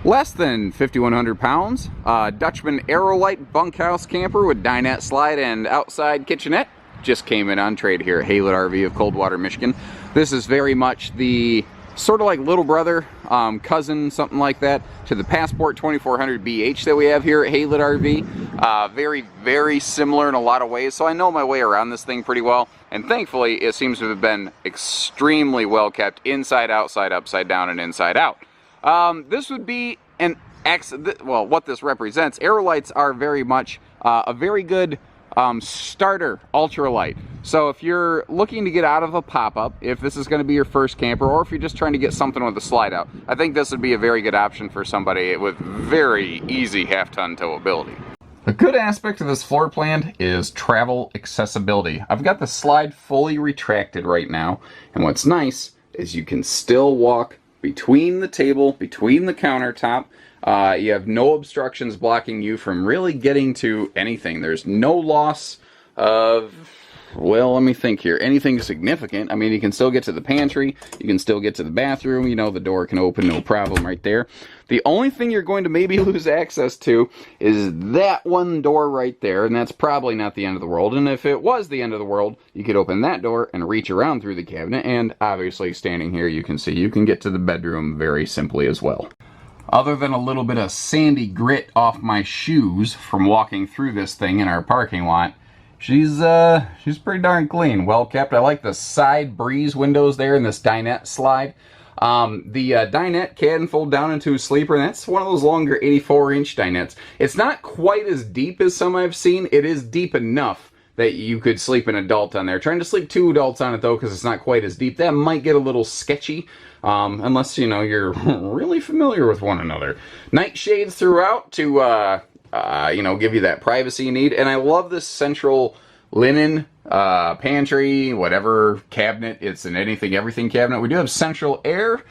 Less than 5,100 pounds, Dutchmen Aerolite bunkhouse camper with dinette slide and outside kitchenette. Just came in on trade here at Haylet RV of Coldwater, Michigan. This is very much the sort of like little brother, cousin, something like that, to the Passport 2400 BH that we have here at Haylet RV. Very, very similar in a lot of ways, so I know my way around this thing pretty well. And thankfully, it seems to have been extremely well kept inside, outside, upside down, and inside out. This would be an well, what this represents, Aerolites are very much a very good starter ultralight. So if you're looking to get out of a pop-up, if this is going to be your first camper, or if you're just trying to get something with a slide out, I think this would be a very good option for somebody with very easy half-ton towability. A good aspect of this floor plan is travel accessibility. I've got the slide fully retracted right now, and what's nice is you can still walk between the table, between the countertop. You have no obstructions blocking you from really getting to anything. There's no loss of, well, let me think here, anything significant. I mean, you can still get to the pantry, you can still get to the bathroom, you know, the door can open, no problem right there. The only thing you're going to maybe lose access to is that one door right there, and that's probably not the end of the world. And if it was the end of the world, you could open that door and reach around through the cabinet, and obviously standing here you can see you can get to the bedroom very simply as well. Other than a little bit of sandy grit off my shoes from walking through this thing in our parking lot, she's pretty darn clean, well kept. I like the side breeze windows there in this dinette slide. The dinette can fold down into a sleeper, and that's one of those longer 84-inch dinettes. It's not quite as deep as some I've seen. It is deep enough that you could sleep an adult on there. Trying to sleep two adults on it, though, because it's not quite as deep, that might get a little sketchy, unless, you know, you're really familiar with one another. Night shades throughout to, you know, give you that privacy you need. And I love this central linen pantry, whatever cabinet, it's an anything everything cabinet. We do have central air.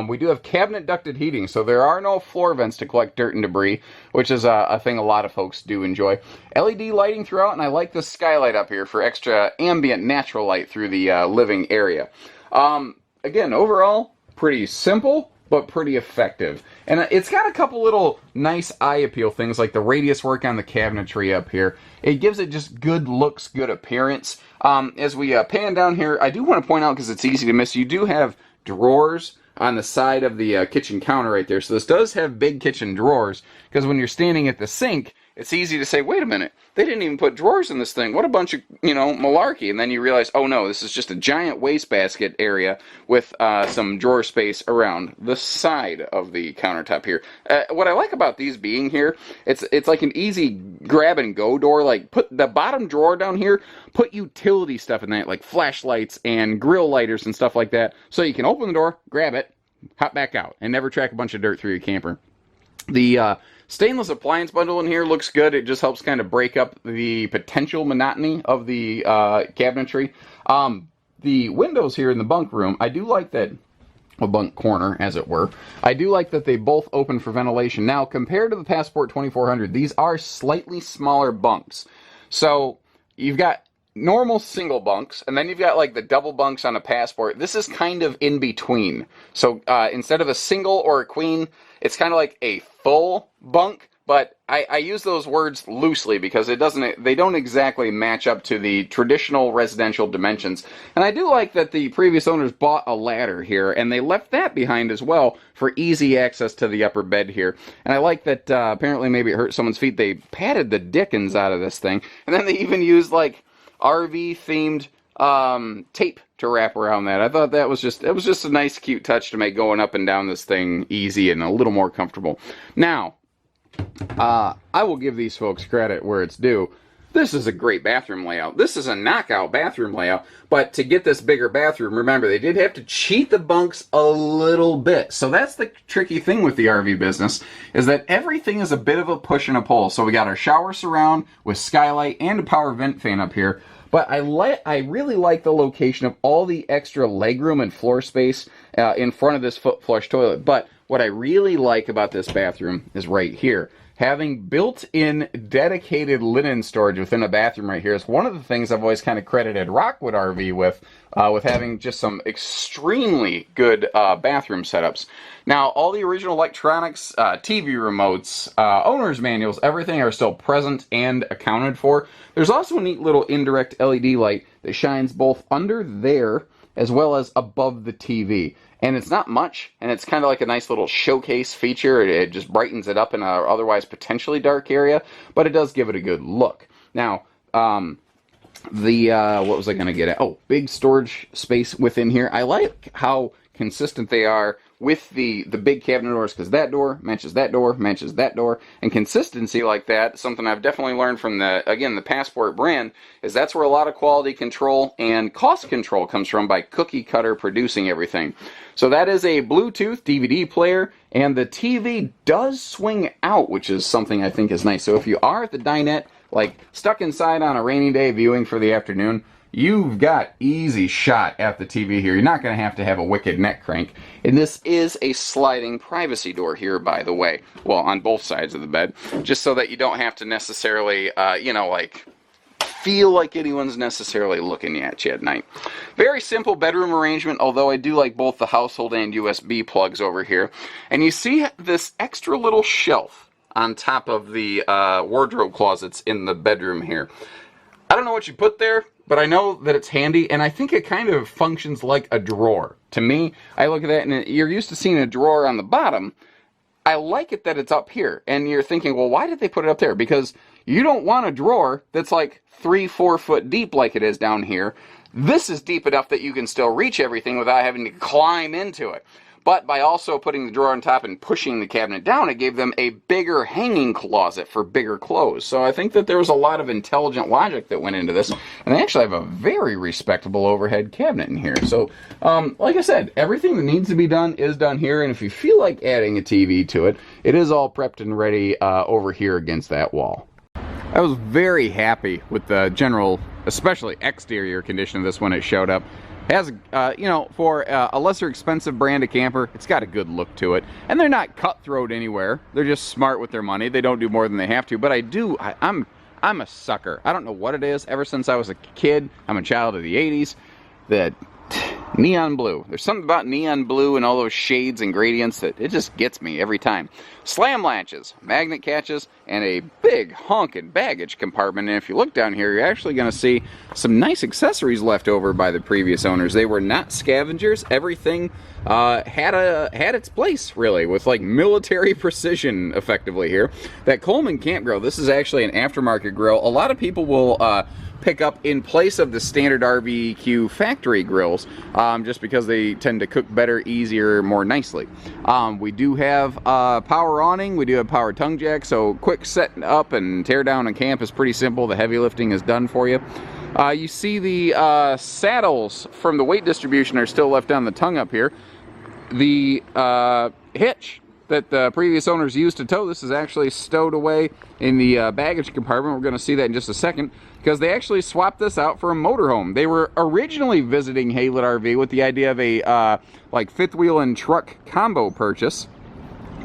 We do have cabinet ducted heating, so there are no floor vents to collect dirt and debris, which is a thing a lot of folks do enjoy. LED lighting throughout, and I like the skylight up here for extra ambient natural light through the living area. Again, overall, pretty simple, but pretty effective. And it's got a couple little nice eye appeal things, like the radius work on the cabinetry up here. It gives it just good looks, good appearance. As we pan down here, I do want to point out, because it's easy to miss, you do have drawers on the side of the kitchen counter right there. So this does have big kitchen drawers, because when you're standing at the sink, it's easy to say, wait a minute, they didn't even put drawers in this thing. What a bunch of, you know, malarkey. And then you realize, oh no, this is just a giant wastebasket area with some drawer space around the side of the countertop here. What I like about these being here, it's like an easy grab and go door. Like, put the bottom drawer down here, put utility stuff in that, like flashlights and grill lighters and stuff like that. So you can open the door, grab it, hop back out, and never track a bunch of dirt through your camper. The stainless appliance bundle in here looks good. It just helps kind of break up the potential monotony of the cabinetry. The windows here in the bunk room, I do like that, a bunk corner, as it were. I do like that they both open for ventilation. Now, compared to the Passport 2400, these are slightly smaller bunks. So, you've got normal single bunks, and then you've got like the double bunks on a Passport. This is kind of in between. So instead of a single or a queen, it's kind of like a full bunk, but I use those words loosely because they don't exactly match up to the traditional residential dimensions. And I do like that the previous owners bought a ladder here, and they left that behind as well for easy access to the upper bed here. And I like that apparently maybe it hurt someone's feet. They padded the dickens out of this thing, and then they even used like RV themed tape to wrap around that. I thought it was just a nice cute touch to make going up and down this thing easy and a little more comfortable. Now, I will give these folks credit where it's due. This is a great bathroom layout. This is a knockout bathroom layout, but to get this bigger bathroom, remember, they did have to cheat the bunks a little bit. So that's the tricky thing with the RV business, is that everything is a bit of a push and a pull. So we got our shower surround with skylight and a power vent fan up here. But I really like the location of all the extra legroom and floor space in front of this foot flush toilet. But what I really like about this bathroom is right here. having built-in dedicated linen storage within a bathroom right here is one of the things I've always kind of credited Rockwood RV with having just some extremely good bathroom setups. Now, all the original electronics, TV remotes, owner's manuals, everything are still present and accounted for. There's also a neat little indirect LED light that shines both under there as well as above the TV. And it's not much, and it's kind of like a nice little showcase feature. It just brightens it up in an otherwise potentially dark area, but it does give it a good look. Now, what was I going to get at? Oh, big storage space within here. I like how consistent they are with the big cabinet doors, because that door matches that door, matches that door, and consistency like that, something I've definitely learned from the Passport brand, is that's where a lot of quality control and cost control comes from, by cookie cutter producing everything. So that is a Bluetooth DVD player, and the TV does swing out, which is something I think is nice. So if you are at the Dinette, like stuck inside on a rainy day viewing for the afternoon, you've got easy shot at the TV here. You're not going to have a wicked neck crank. And this is a sliding privacy door here, by the way. Well, on both sides of the bed. Just so that you don't have to necessarily, feel like anyone's necessarily looking at you at night. Very simple bedroom arrangement, although I do like both the household and USB plugs over here. And you see this extra little shelf on top of the wardrobe closets in the bedroom here. I don't know what you put there, but I know that it's handy, and I think it kind of functions like a drawer. To me, I look at that, and you're used to seeing a drawer on the bottom. I like it that it's up here, and you're thinking, well, why did they put it up there? Because you don't want a drawer that's like 3-4 foot deep like it is down here. This is deep enough that you can still reach everything without having to climb into it. But by also putting the drawer on top and pushing the cabinet down, it gave them a bigger hanging closet for bigger clothes. So I think that there was a lot of intelligent logic that went into this. And they actually have a very respectable overhead cabinet in here. So, like I said, everything that needs to be done is done here. And if you feel like adding a TV to it, it is all prepped and ready over here against that wall. I was very happy with the general, especially exterior condition of this when it showed up. Has, for a lesser expensive brand of camper, it's got a good look to it. And they're not cutthroat anywhere. They're just smart with their money. They don't do more than they have to. But I'm a sucker. I don't know what it is. Ever since I was a kid, I'm a child of the 80s, that neon blue. There's something about neon blue and all those shades and gradients that it just gets me every time. Slam latches, magnet catches, and a big honking baggage compartment. And if you look down here, you're actually going to see some nice accessories left over by the previous owners. They were not scavengers. Everything had its place, really, with like military precision effectively here. That Coleman Camp Grill, this is actually an aftermarket grill. A lot of people will pick up in place of the standard RBQ factory grills, just because they tend to cook better, easier, more nicely. We do have power awning, we do have power tongue jack, so quick set up and tear down and camp is pretty simple. The heavy lifting is done for you. You see the saddles from the weight distribution are still left on the tongue up here. The hitch that the previous owners used to tow this is actually stowed away in the baggage compartment. We're going to see that in just a second, because they actually swapped this out for a motorhome. They were originally visiting Haylett RV with the idea of a like fifth wheel and truck combo purchase.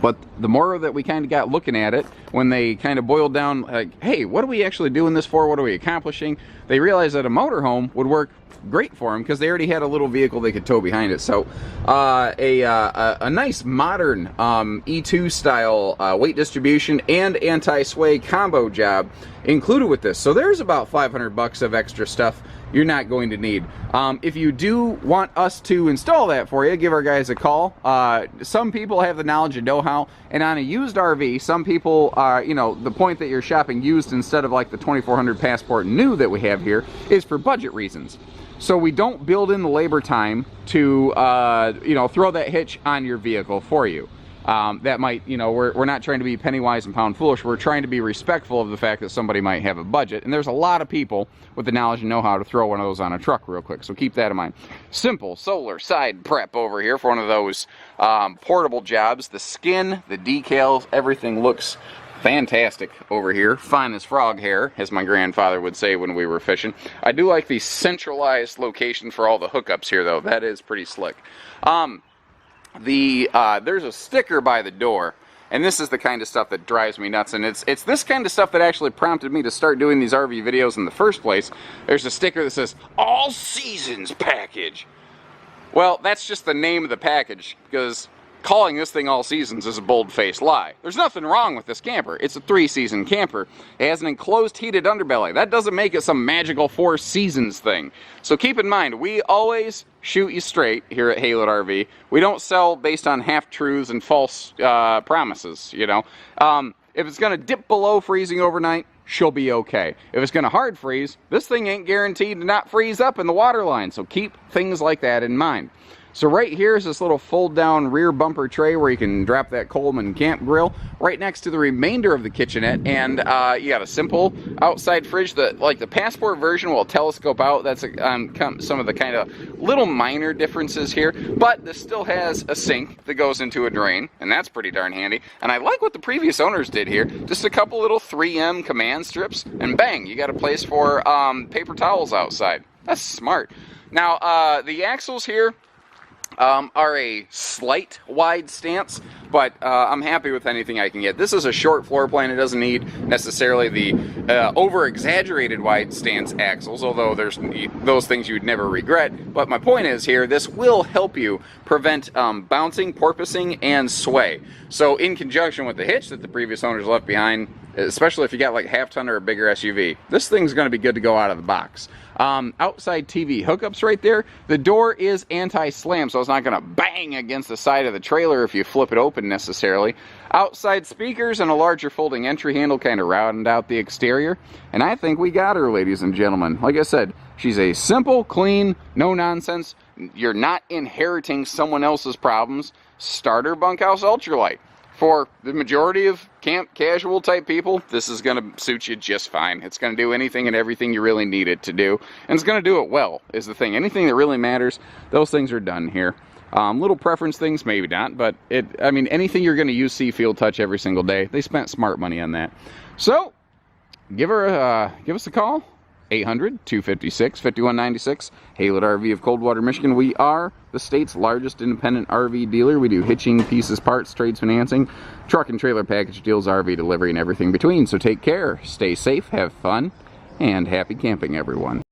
But the more that we kind of got looking at it, when they kind of boiled down, like, hey, what are we actually doing this for? What are we accomplishing? They realized that a motorhome would work great for them, because they already had a little vehicle they could tow behind it. So a nice modern E2 style weight distribution and anti-sway combo job included with this. So there's about $500 of extra stuff you're not going to need. If you do want us to install that for you, give our guys a call. Some people have the knowledge and know-how, and on a used RV, some people are, the point that you're shopping used instead of like the 2400 Passport new that we have here is for budget reasons. So we don't build in the labor time to, throw that hitch on your vehicle for you. That might, we're not trying to be penny wise and pound foolish. We're trying to be respectful of the fact that somebody might have a budget. And there's a lot of people with the knowledge and know-how to throw one of those on a truck real quick. So keep that in mind. Simple solar side prep over here for one of those portable jobs. The skin, the decals, everything looks fantastic over here. Fine as frog hair, as my grandfather would say when we were fishing. I do like the centralized location for all the hookups here, though. That is pretty slick. There's a sticker by the door And this is the kind of stuff that drives me nuts, and it's this kind of stuff that actually prompted me to start doing these RV videos in the first place. There's a sticker that says, All Seasons Package. Well, that's just the name of the package, because calling this thing All Seasons is a bold-faced lie. There's nothing wrong with this camper. It's a 3-season camper. It has an enclosed heated underbelly. That doesn't make it some magical 4 seasons thing. So keep in mind, we always shoot you straight here at Haylett RV. We don't sell based on half-truths and false promises, you know. If it's going to dip below freezing overnight, she'll be okay. If it's going to hard freeze, this thing ain't guaranteed to not freeze up in the water line. So keep things like that in mind. So right here is this little fold-down rear bumper tray where you can drop that Coleman camp grill right next to the remainder of the kitchenette, and you got a simple outside fridge. Like the Passport version will telescope out. That's some of the kind of little minor differences here, but this still has a sink that goes into a drain, and that's pretty darn handy. And I like what the previous owners did here. Just a couple little 3M command strips, and bang, you got a place for paper towels outside. That's smart. Now the axles here are a slight wide stance, but I'm happy with anything I can get. This is a short floor plan. It doesn't need necessarily the over-exaggerated wide stance axles, although there's those things you'd never regret. But my point is here, this will help you prevent bouncing, porpoising, and sway. So in conjunction with the hitch that the previous owners left behind, especially if you got like a half-ton or a bigger SUV, this thing's going to be good to go out of the box. Outside TV hookups right there. The door is anti-slam, so it's not going to bang against the side of the trailer if you flip it open necessarily. Outside speakers and a larger folding entry handle kind of round out the exterior. And I think we got her, ladies and gentlemen. Like I said, she's a simple, clean, no nonsense. You're not inheriting someone else's problems. Starter Bunkhouse Ultralite. For the majority of camp casual type people, this is going to suit you just fine. It's going to do anything and everything you really need it to do. And it's going to do it well, is the thing. Anything that really matters, those things are done here. Little preference things, maybe not, but I mean, anything you're going to use, see, feel, touch every single day, they spent smart money on that. So, give us a call. 800-256-5196, Haylett RV of Coldwater, Michigan. We are the state's largest independent RV dealer. We do hitching, pieces, parts, trades, financing, truck and trailer package deals, RV delivery, and everything between. So take care, stay safe, have fun, and happy camping, everyone.